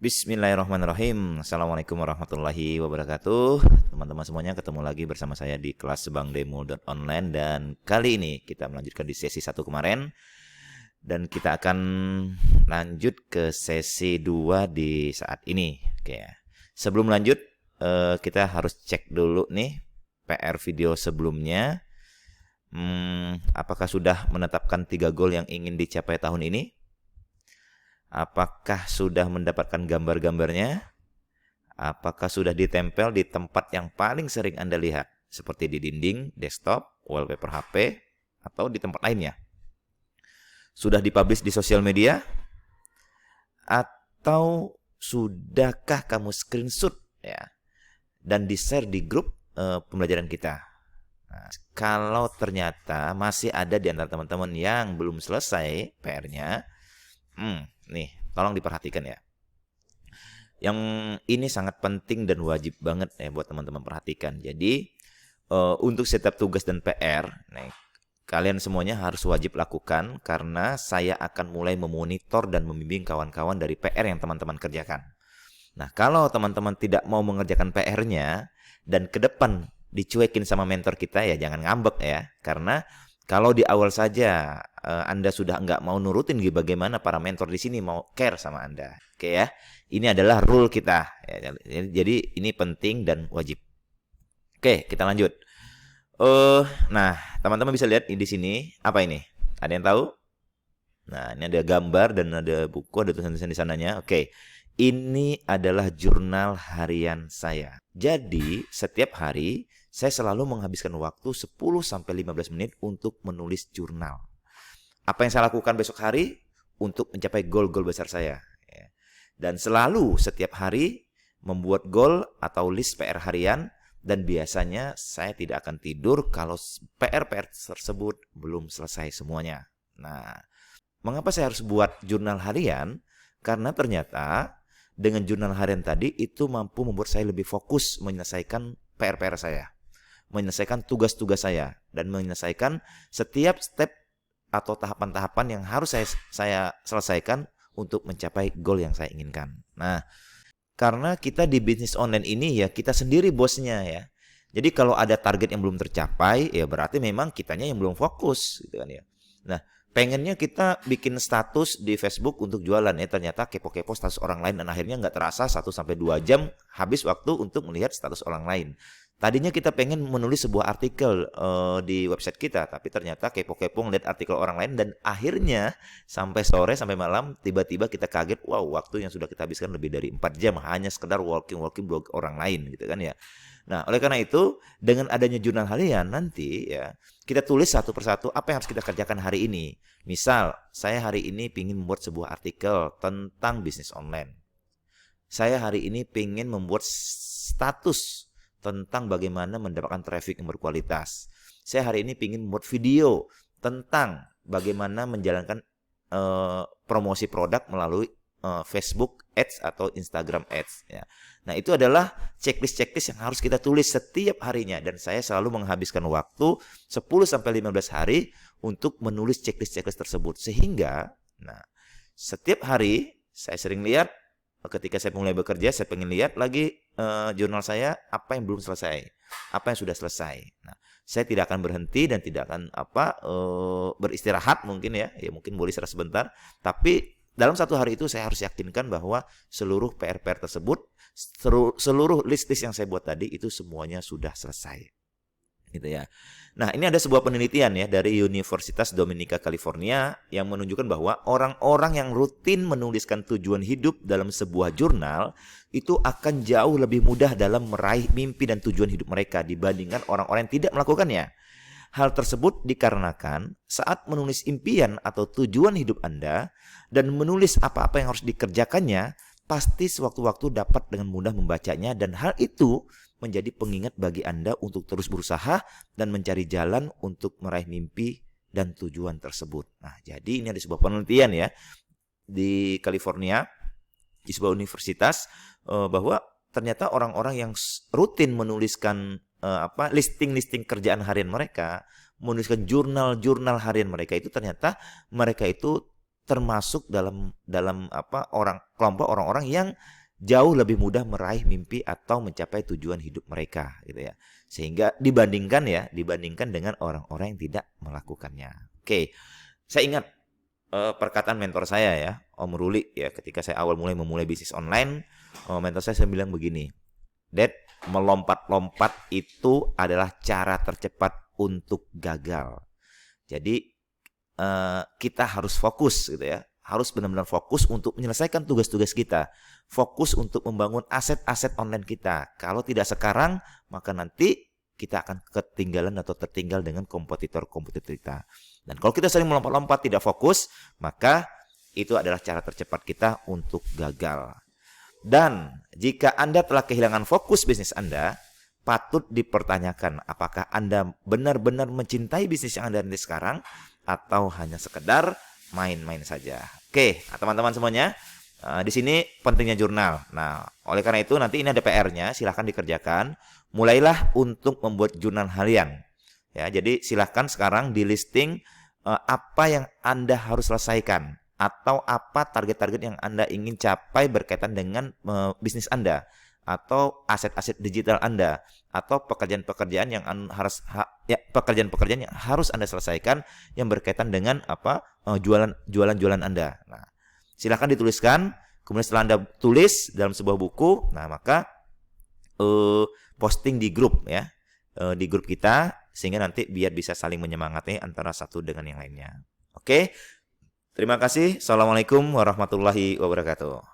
Bismillahirrahmanirrahim. Assalamualaikum warahmatullahi wabarakatuh. Teman-teman semuanya, ketemu lagi bersama saya di kelas sebangdemo.online. Dan kali ini kita melanjutkan di sesi 1 kemarin. Dan kita akan lanjut ke sesi 2 di saat ini. Oke ya. Sebelum lanjut, kita harus cek dulu nih PR video sebelumnya. Apakah sudah menetapkan 3 gol yang ingin dicapai tahun ini? Apakah sudah mendapatkan gambar-gambarnya? Apakah sudah ditempel di tempat yang paling sering Anda lihat? Seperti di dinding, desktop, wallpaper HP, atau di tempat lainnya? Sudah dipublish di sosial media? Atau sudahkah kamu screenshot ya dan di-share di grup pembelajaran kita? Nah, kalau ternyata masih ada di antara teman-teman yang belum selesai PR-nya, nih, tolong diperhatikan ya. Yang ini sangat penting dan wajib banget ya buat teman-teman perhatikan. Jadi untuk setiap tugas dan PR, nih, kalian semuanya harus wajib lakukan karena saya akan mulai memonitor dan membimbing kawan-kawan dari PR yang teman-teman kerjakan. Nah, kalau teman-teman tidak mau mengerjakan PR-nya dan ke depan dicuekin sama mentor kita ya jangan ngambek ya. Karena kalau di awal saja Anda sudah nggak mau nurutin bagaimana para mentor di sini mau care sama Anda. Oke ya, ini adalah rule kita. Ya, jadi ini penting dan wajib. Oke, kita lanjut. Nah, teman-teman bisa lihat di sini apa ini? Ada yang tahu? Nah, ini ada gambar dan ada buku, ada tulisan-tulisan di sananya. Oke, ini adalah jurnal harian saya. Jadi, setiap hari saya selalu menghabiskan waktu 10-15 menit untuk menulis jurnal. Apa yang saya lakukan besok hari untuk mencapai goal-goal besar saya. Dan selalu setiap hari membuat goal atau list PR harian. Dan biasanya saya tidak akan tidur kalau PR-PR tersebut belum selesai semuanya. Nah, mengapa saya harus buat jurnal harian? Karena ternyata dengan jurnal harian tadi itu mampu membuat saya lebih fokus menyelesaikan PR-PR saya. Menyelesaikan tugas-tugas saya dan menyelesaikan setiap step atau tahapan-tahapan yang harus saya selesaikan untuk mencapai goal yang saya inginkan. Nah, karena kita di bisnis online ini ya kita sendiri bosnya ya. Jadi kalau ada target yang belum tercapai ya berarti memang kitanya yang belum fokus gitu kan ya. Nah, pengennya kita bikin status di Facebook untuk jualan ya ternyata kepo-kepo status orang lain dan akhirnya nggak terasa 1-2 jam habis waktu untuk melihat status orang lain. Tadinya kita pengen menulis sebuah artikel di website kita, tapi ternyata kepo-kepo ngeliat artikel orang lain dan akhirnya sampai sore sampai malam tiba-tiba kita kaget, wow waktu yang sudah kita habiskan lebih dari 4 jam hanya sekedar walking blog orang lain gitu kan ya. Nah oleh karena itu dengan adanya jurnal harian nanti ya kita tulis satu persatu apa yang harus kita kerjakan hari ini. Misal saya hari ini ingin membuat sebuah artikel tentang bisnis online. Saya hari ini ingin membuat status tentang bagaimana mendapatkan traffic yang berkualitas. Saya hari ini ingin membuat video tentang bagaimana menjalankan promosi produk melalui Facebook Ads atau Instagram Ads. Ya. Nah itu adalah checklist yang harus kita tulis setiap harinya. Dan saya selalu menghabiskan waktu 10-15 hari untuk menulis checklist tersebut. Sehingga nah, setiap hari saya sering lihat ketika saya mulai bekerja, saya pengen lihat lagi jurnal saya apa yang belum selesai, apa yang sudah selesai. Nah, saya tidak akan berhenti dan tidak akan beristirahat mungkin ya mungkin boleh istirahat sebentar. Tapi dalam satu hari itu saya harus yakinkan bahwa seluruh PR tersebut, seluruh list yang saya buat tadi itu semuanya sudah selesai. Gitu ya. Nah, ini ada sebuah penelitian ya dari Universitas Dominica California yang menunjukkan bahwa orang-orang yang rutin menuliskan tujuan hidup dalam sebuah jurnal itu akan jauh lebih mudah dalam meraih mimpi dan tujuan hidup mereka dibandingkan orang-orang yang tidak melakukannya. Hal tersebut dikarenakan saat menulis impian atau tujuan hidup Anda dan menulis apa-apa yang harus dikerjakannya, pasti sewaktu-waktu dapat dengan mudah membacanya dan hal itu menjadi pengingat bagi Anda untuk terus berusaha dan mencari jalan untuk meraih mimpi dan tujuan tersebut. Nah, jadi ini ada sebuah penelitian ya di California, di sebuah universitas bahwa ternyata orang-orang yang rutin menuliskan listing kerjaan harian mereka, menuliskan jurnal harian mereka itu ternyata mereka itu termasuk dalam kelompok orang-orang yang jauh lebih mudah meraih mimpi atau mencapai tujuan hidup mereka gitu ya. Sehingga dibandingkan dengan orang-orang yang tidak melakukannya. Oke. Saya ingat perkataan mentor saya ya, Om Ruli ya, ketika saya awal memulai bisnis online, mentor saya bilang begini, "Dad, melompat-lompat itu adalah cara tercepat untuk gagal." Jadi kita harus fokus gitu ya. Harus benar-benar fokus untuk menyelesaikan tugas-tugas kita. Fokus untuk membangun aset-aset online kita. Kalau tidak sekarang, maka nanti kita akan ketinggalan atau tertinggal dengan kompetitor-kompetitor kita. Dan kalau kita sering melompat-lompat tidak fokus, maka itu adalah cara tercepat kita untuk gagal. Dan jika Anda telah kehilangan fokus bisnis Anda, patut dipertanyakan apakah Anda benar-benar mencintai bisnis yang Anda rintis sekarang atau hanya sekedar main-main saja. Oke, teman-teman semuanya, di sini pentingnya jurnal. Nah, oleh karena itu nanti ini ada PR-nya, silahkan dikerjakan. Mulailah untuk membuat jurnal harian. Ya, jadi silahkan sekarang di listing apa yang Anda harus selesaikan atau apa target-target yang Anda ingin capai berkaitan dengan bisnis Anda atau aset-aset digital Anda atau pekerjaan-pekerjaan yang harus Anda selesaikan yang berkaitan dengan jualan-jualan Anda. Nah, silakan dituliskan. Kemudian setelah Anda tulis dalam sebuah buku, nah maka posting di grup ya, di grup kita sehingga nanti biar bisa saling menyemangati antara satu dengan yang lainnya. Oke. Terima kasih. Assalamualaikum warahmatullahi wabarakatuh.